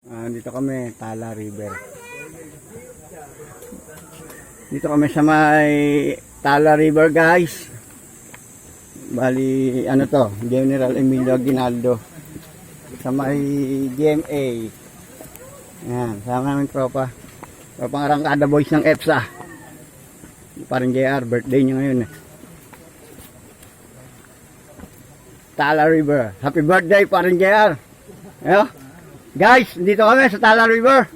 Dito kami, Tala River. Dito kami sa may Tala River, guys. Bali, ano to, General Emilio Aguinaldo. Sa may GMA. Ayan, sama namin tropa. Tropang Arangkada Boys ng EPSA. Parang JR, birthday nyo ngayon eh. Tala River. Happy birthday, parang JR. Ayo. Guys, dito kami sa Tala River.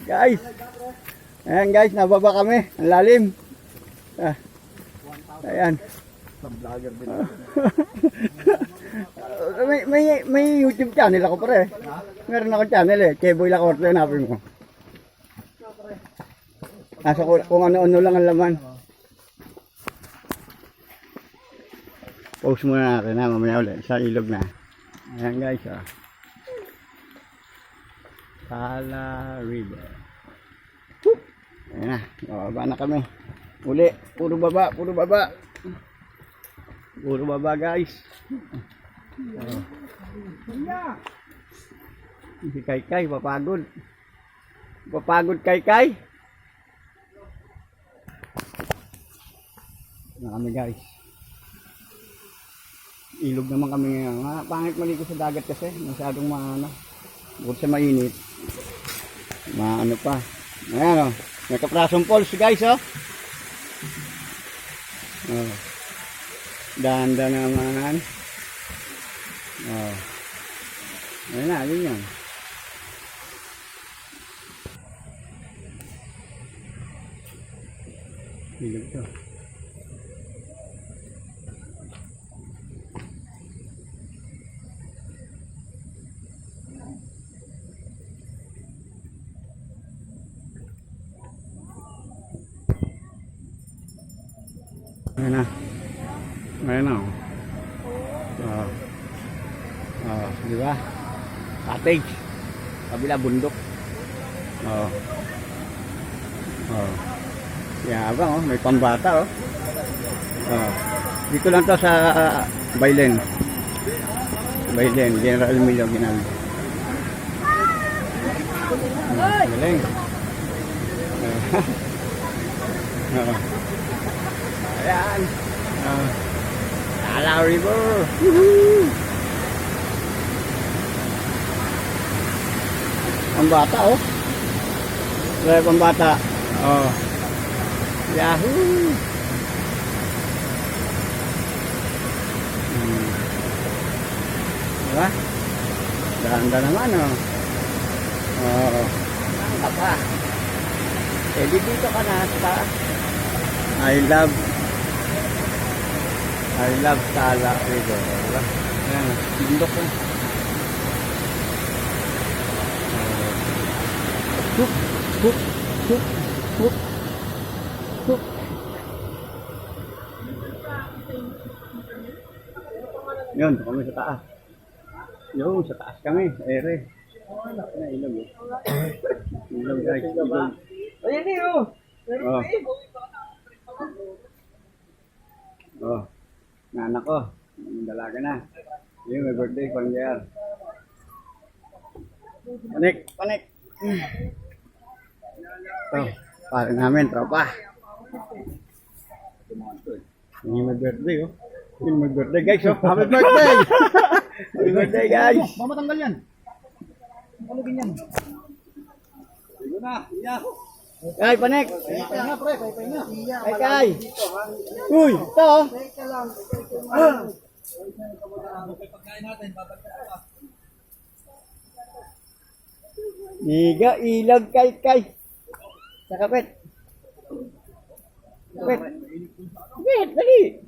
Guys. Ayan guys, nababa kami. Ang lalim. Ayan. may YouTube channel ako pare. Meron ako channel eh. Keboy Lacorte, hanapin mo. Nasa kung ano-ano lang ang laman. Post muna natin ha, mamaya ulit sa ilog na. Ayan guys ah. Tala River. Ayan na, bababa na kami. Uli, puro baba, puro baba. Puro baba guys. Si Kaykay, papagod. Papagod Kaykay. Na kami guys. Ilog naman kami ngayon. Pangit maligo sa dagat kasi. Masyadong maano. Bukod sa mainit. Maano pa. Ayan o. May kaprasong falls guys o. Danda naman. Ayan na. Ayan yan. Ilog to. Ayan na. Ayan na. Di ba? Cottage. Kabila bundok. Yabang may pambata oh. Dito lang to sa Baylen. Baylen, General Emilio Aguinaldo. Galing. Ayan. Tala River. Ang bata oh. Wala pang bata. Yahoo. Diba? Ganda naman oh. Ganda pa. Eh dito ka na sa I love Tala River. Ayan, bundok ko. Hook. Yun, kami sa taas. Yun, sa taas kami, sa ere. Ilog eh. Ilog guys, ilog. Ayan eh oh. Nanak ko, dalaga na. Yun, may birthday, pangyayar. Panik. Ito, para namin, tropa. Yun, may birthday oh. Yun, may birthday guys oh. Happy birthday! Happy birthday guys! Mamatanggal yan. Kalugin yan. Sige na, iya. Kay, panik! Pahinga pre, pahinga. Kay! Uy, ito oh. Pagkain natin, babagyan pa. Iga, ilag kay. Sa kapit. Kapit. Kapit, dali.